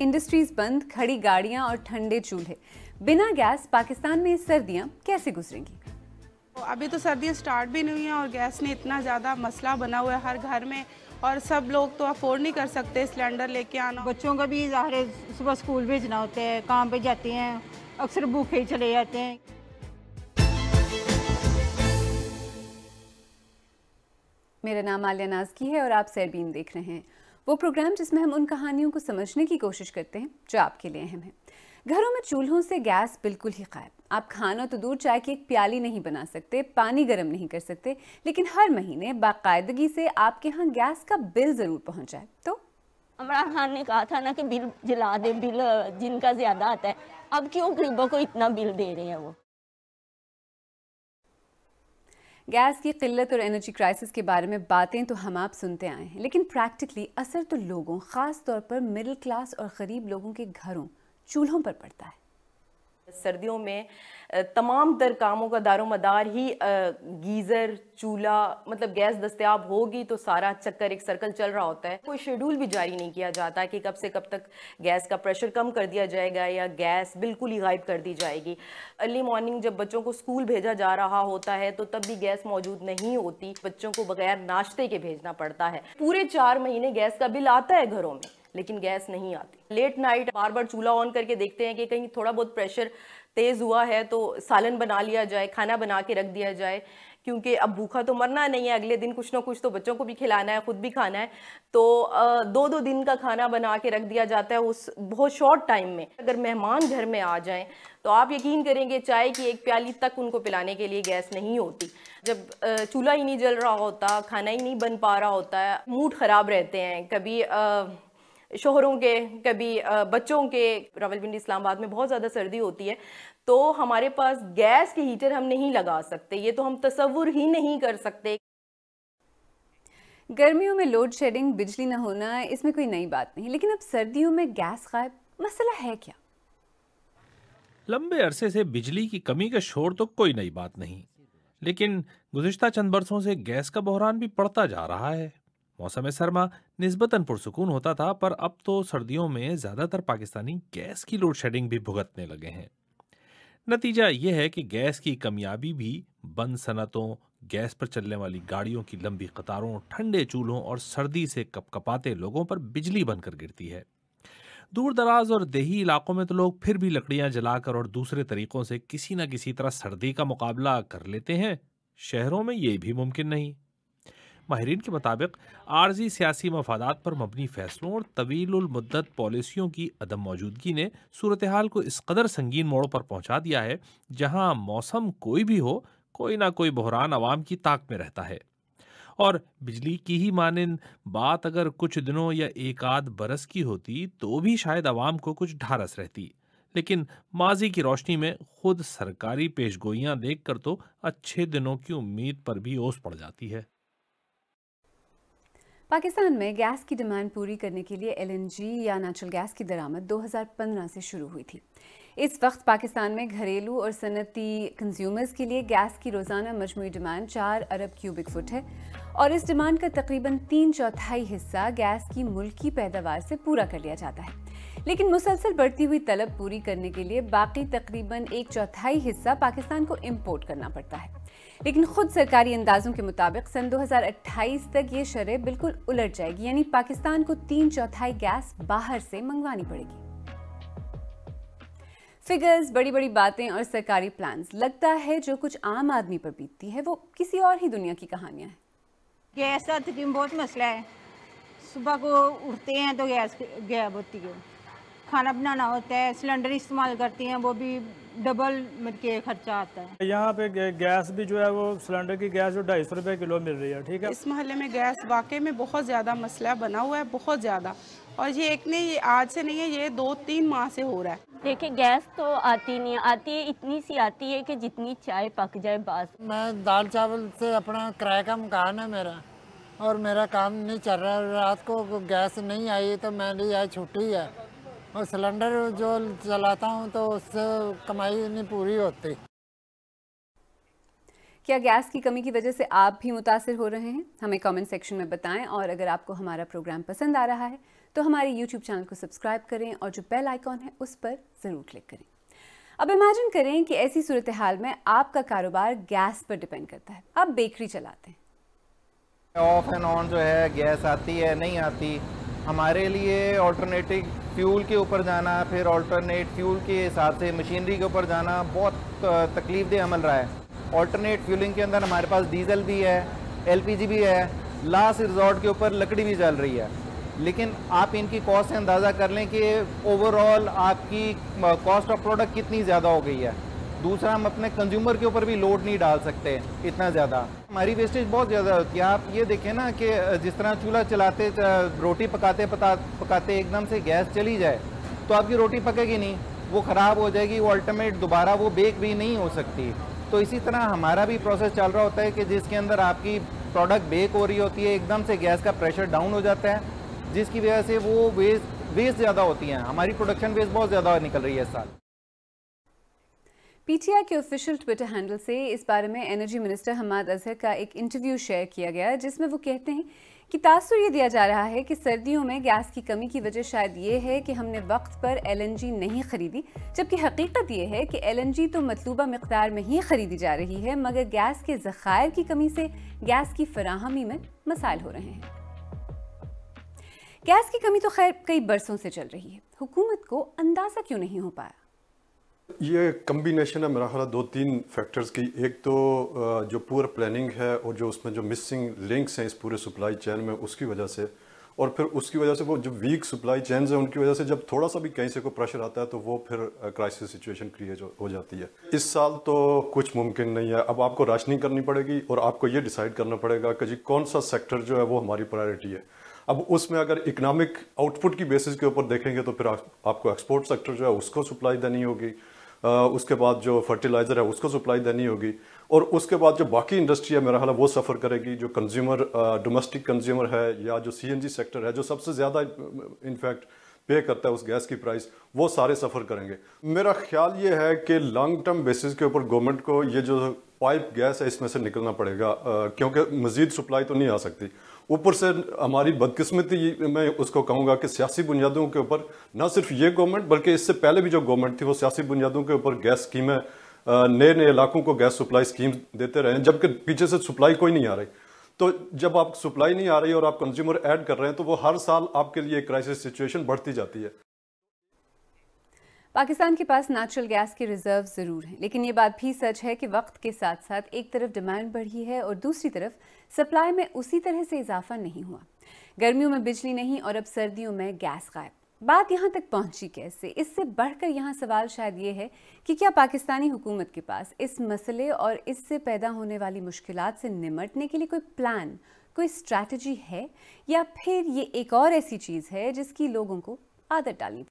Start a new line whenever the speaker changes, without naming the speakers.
Industries बंद, खड़ी गाड़ियां और ठंडे चूल्हे, बिना गैस पाकिस्तान में सर्दियां कैसे गुजरेंगी?
अभी तो सर्दियां स्टार्ट भी नहीं हुई हैं और गैस ने इतना ज़्यादा मसला बना हुआ है हर घर में, और सब लोग तो अफोर्ड नहीं कर सकते सिलेंडर लेके आना।
बच्चों का भी ज़ाहिर है सुबह स्कूल भेजना होता है, काम पे जाते हैं, अक्सर भूखे ही चले जाते हैं।
मेरा नाम आलिया नाज़की है और आप सैरबीन देख रहे हैं, वो प्रोग्राम जिसमें हम उन कहानियों को समझने की कोशिश करते हैं जो आपके लिए अहम है। घरों में चूल्हों से गैस बिल्कुल ही गायब। आप खाना तो दूर, चाय की एक प्याली नहीं बना सकते, पानी गर्म नहीं कर सकते, लेकिन हर महीने बाकायदगी से आपके यहाँ गैस का बिल ज़रूर पहुँच जाए। तो
इमरान खान ने कहा था ना कि बिल जला दे, बिल जिनका ज़्यादा आता है। अब क्यों गरीबों को इतना बिल दे रहे हैं वो?
गैस की किल्लत और एनर्जी क्राइसिस के बारे में बातें तो हम आप सुनते आए हैं, लेकिन प्रैक्टिकली असर तो लोगों, ख़ास तौर पर मिडिल क्लास और गरीब लोगों के घरों, चूल्हों पर पड़ता है।
सर्दियों में तमाम तर कामों का दारोमदार ही गीज़र, चूल्हा, मतलब गैस दस्तयाब होगी तो सारा चक्कर एक सर्कल चल रहा होता है। कोई शेड्यूल भी जारी नहीं किया जाता कि कब से कब तक गैस का प्रेशर कम कर दिया जाएगा या गैस बिल्कुल ही गायब कर दी जाएगी। अर्ली मॉर्निंग जब बच्चों को स्कूल भेजा जा रहा होता है तो तब भी गैस मौजूद नहीं होती, बच्चों को बगैर नाश्ते के भेजना पड़ता है। पूरे 4 महीने गैस का बिल आता है घरों में, लेकिन गैस नहीं आती। लेट नाइट बार बार चूल्हा ऑन करके देखते हैं कि कहीं थोड़ा बहुत प्रेशर तेज़ हुआ है तो सालन बना लिया जाए, खाना बना के रख दिया जाए, क्योंकि अब भूखा तो मरना नहीं है, अगले दिन कुछ ना कुछ तो बच्चों को भी खिलाना है, खुद भी खाना है। तो 2-2 दिन का खाना बना के रख दिया जाता है उस बहुत शॉर्ट टाइम में। अगर मेहमान घर में आ जाएं तो आप यकीन करेंगे चाय की एक प्याली तक उनको पिलाने के लिए गैस नहीं होती। जब चूल्हा ही नहीं जल रहा होता, खाना ही नहीं बन पा रहा होता है, मूड ख़राब रहते हैं, कभी शोहरों के, कभी बच्चों के। रावलपिंडी इस्लामाबाद में बहुत ज़्यादा सर्दी होती है तो हमारे पास गैस के हीटर हम नहीं लगा सकते, ये तो हम तसव्वुर ही नहीं कर सकते।
गर्मियों में लोड शेडिंग, बिजली न होना, इसमें कोई नई बात नहीं, लेकिन अब सर्दियों में गैस गायब, मसला है क्या?
लंबे अरसे से बिजली की कमी का शोर तो कोई नई बात नहीं, लेकिन गुज़िश्ता चंद बरसों से गैस का बहरान भी बढ़ता जा रहा है। मौसम सरमा निस्बतन पुरसुकून होता था, पर अब तो सर्दियों में ज्यादातर पाकिस्तानी गैस की लोड शेडिंग भी भुगतने लगे हैं। नतीजा यह है कि गैस की कमियाबी भी बंद सनतों, गैस पर चलने वाली गाड़ियों की लंबी कतारों, ठंडे चूल्हों और सर्दी से कपकपाते लोगों पर बिजली बनकर गिरती है। दूर दराज और देही इलाकों में तो लोग फिर भी लकड़ियां जलाकर और दूसरे तरीकों से किसी न किसी तरह सर्दी का मुकाबला कर लेते हैं। शहरों में ये भी मुमकिन नहीं। माहिरीन के मुताबिक आर्जी सियासी मफादात पर मबनी फैसलों और तवीलुल मुद्दत पॉलिसियों की अदम मौजूदगी ने सूरत हाल को इस कदर संगीन मोड़ पर पहुंचा दिया है जहां मौसम कोई भी हो, कोई ना कोई बहरान आवाम की ताक में रहता है। और बिजली की ही मानिंद बात अगर कुछ दिनों या एक आध बरस की होती तो भी शायद आवाम को कुछ ढारस रहती, लेकिन माजी की रोशनी में खुद सरकारी पेशगोइयां देखकर तो अच्छे दिनों की उम्मीद पर भी ओस पड़ जाती है।
पाकिस्तान में गैस की डिमांड पूरी करने के लिए LNG या नेचुरल गैस की दरामद 2015 से शुरू हुई थी। इस वक्त पाकिस्तान में घरेलू और सनती कंज्यूमर्स के लिए गैस की रोज़ाना मजमूई डिमांड 4 अरब क्यूबिक फुट है और इस डिमांड का तकरीबन 3/4 हिस्सा गैस की मुल्की पैदावार से पूरा कर लिया जाता है। लेकिन मुसलसल बढ़ती हुई तलब पूरी करने के लिए बाकी तकरीबन 1/4 हिस्सा पाकिस्तान को इम्पोर्ट करना पड़ता है। लेकिन खुद सरकारी अंदाजों के मुताबिक सन 2028 तक ये शरह बिल्कुल उलट जाएगी, यानी पाकिस्तान को 3/4 गैस बाहर से मंगवानी पड़ेगी। फिगर्स, बड़ी बड़ी बातें और सरकारी प्लान्स, लगता है जो कुछ आम आदमी पर बीतती है वो किसी और ही दुनिया की कहानियां हैं।
गैस का तकरीबन बहुत मसला है। सुबह को उठते हैं तो गैस गायब होती है, खाना बनाना होता है, सिलेंडर इस्तेमाल करते हैं, वो भी डबल के खर्चा आता है।
यहाँ पे गैस भी जो है वो सिलेंडर की गैस जो 250 रुपये किलो मिल रही है। ठीक है,
इस मोहल्ले में गैस वाकई में बहुत ज़्यादा मसला बना हुआ है, बहुत ज़्यादा, और ये एक नहीं, ये आज से नहीं है, ये 2-3 माह से हो रहा है।
देखिए गैस तो आती नहीं, आती है इतनी सी आती है कि जितनी चाय पक जाए बस।
मैं दाल चावल से अपना किराए का मकान है मेरा, और मेरा काम नहीं चल रहा। रात को गैस नहीं आई तो मेरी आज छुट्टी है, और सिलेंडर जो चलाता हूँ तो उससे कमाई नहीं पूरी होती।
क्या गैस की कमी की वजह से आप भी मुतासिर हो रहे हैं? हमें कमेंट सेक्शन में बताएं और अगर आपको हमारा प्रोग्राम पसंद आ रहा है तो हमारे YouTube चैनल को सब्सक्राइब करें और जो बेल आइकॉन है उस पर ज़रूर क्लिक करें। अब इमेजिन करें कि ऐसी सूरत हाल में आपका कारोबार गैस पर डिपेंड करता है। आप बेकरी चलाते हैं,
ऑफ एंड ऑन जो है गैस आती है नहीं आती, हमारे लिए ऑल्टरनेटिव फ्यूल के ऊपर जाना, फिर ऑल्टरनेट फ्यूल के हिसाब से मशीनरी के ऊपर जाना बहुत तकलीफदेह अमल रहा है। ऑल्टरनेट फ्यूलिंग के अंदर हमारे पास डीजल भी है, एलपीजी भी है, लास्ट रिजॉर्ट के ऊपर लकड़ी भी चल रही है, लेकिन आप इनकी कॉस्ट से अंदाज़ा कर लें कि ओवरऑल आपकी कॉस्ट ऑफ प्रोडक्ट कितनी ज़्यादा हो गई है। दूसरा, हम अपने कंज्यूमर के ऊपर भी लोड नहीं डाल सकते इतना ज़्यादा, हमारी वेस्टेज बहुत ज़्यादा होती है। आप ये देखें ना कि जिस तरह चूल्हा चलाते रोटी पकाते एकदम से गैस चली जाए तो आपकी रोटी पकेगी नहीं, वो ख़राब हो जाएगी, वो अल्टीमेट दोबारा वो बेक भी नहीं हो सकती। तो इसी तरह हमारा भी प्रोसेस चल रहा होता है कि जिसके अंदर आपकी प्रोडक्ट बेक हो रही होती है, एकदम से गैस का प्रेशर डाउन हो जाता है, जिसकी वजह से वो वेस्ट ज़्यादा होती हैं। हमारी प्रोडक्शन वेस्ट बहुत ज़्यादा निकल रही है इस साल।
पीटीआई के ऑफिशियल ट्विटर हैंडल से इस बारे में एनर्जी मिनिस्टर हम्माद अजहर का एक इंटरव्यू शेयर किया गया, जिसमें वो कहते हैं कि तासुर ये दिया जा रहा है कि सर्दियों में गैस की कमी की वजह शायद ये है कि हमने वक्त पर एलएनजी नहीं खरीदी, जबकि हकीकत ये है कि एलएनजी तो मतलूबा मिकदार में ही खरीदी जा रही है, मगर गैस के ज़खायर की कमी से गैस की फराहमी में मसाइल हो रहे हैं। गैस की कमी तो खैर कई बरसों से चल रही है, हुकूमत को अंदाज़ा क्यों नहीं हो पाया?
ये कम्बिनेशन है मेरा ख्याल 2-3 फैक्टर्स की। एक तो जो पुअर प्लानिंग है और जो उसमें जो मिसिंग लिंक्स हैं इस पूरे सप्लाई चेन में, उसकी वजह से, और फिर उसकी वजह से वो जो वीक सप्लाई चेन्स हैं उनकी वजह से जब थोड़ा सा भी कहीं से कोई प्रेशर आता है तो वो फिर क्राइसिस सिचुएशन क्रिएट हो जाती है। इस साल तो कुछ मुमकिन नहीं है। अब आपको राशनिंग करनी पड़ेगी और आपको ये डिसाइड करना पड़ेगा कि जी कौन सा सेक्टर जो है वो हमारी प्रायोरिटी है। अब उसमें अगर इकोनॉमिक आउटपुट की बेसिस के ऊपर देखेंगे तो फिर आपको एक्सपोर्ट सेक्टर जो है उसको सप्लाई देनी होगी, उसके बाद जो फर्टिलाइज़र है उसको सप्लाई देनी होगी, और उसके बाद जो बाकी इंडस्ट्री है मेरा ख्याल वो सफ़र करेगी। जो कंज्यूमर डोमेस्टिक कंज्यूमर है या जो सीएनजी सेक्टर है जो सबसे ज़्यादा इनफैक्ट पे करता है उस गैस की प्राइस, वो सारे सफ़र करेंगे। मेरा ख्याल ये है कि लॉन्ग टर्म बेसिस के ऊपर गवर्नमेंट को ये जो पाइप गैस है इसमें से निकलना पड़ेगा, क्योंकि मज़ीद सप्लाई तो नहीं आ सकती। ऊपर से हमारी बदकिस्मती मैं उसको कहूँगा कि सियासी बुनियादों के ऊपर ना सिर्फ ये गवर्नमेंट बल्कि इससे पहले भी जो गवर्नमेंट थी वो सियासी बुनियादों के ऊपर गैस स्कीमें, नए नए इलाकों को गैस सप्लाई स्कीम देते रहे, जबकि पीछे से सप्लाई कोई नहीं आ रही। तो जब आप सप्लाई नहीं आ रही और आप कंज्यूमर ऐड कर रहे हैं तो वो हर साल आपके लिए क्राइसिस सिचुएशन बढ़ती जाती है।
पाकिस्तान के पास नेचुरल गैस के रिजर्व ज़रूर हैं, लेकिन ये बात भी सच है कि वक्त के साथ साथ एक तरफ डिमांड बढ़ी है और दूसरी तरफ सप्लाई में उसी तरह से इजाफा नहीं हुआ। गर्मियों में बिजली नहीं और अब सर्दियों में गैस गायब। बात यहाँ तक पहुँची कैसे? इससे बढ़कर यहाँ सवाल शायद ये है कि क्या पाकिस्तानी हुकूमत के पास इस मसले और इससे पैदा होने वाली मुश्किलात से निमटने के लिए कोई प्लान, कोई स्ट्रैटेजी है, या फिर ये एक और ऐसी चीज़ है जिसकी लोगों को आदत डाली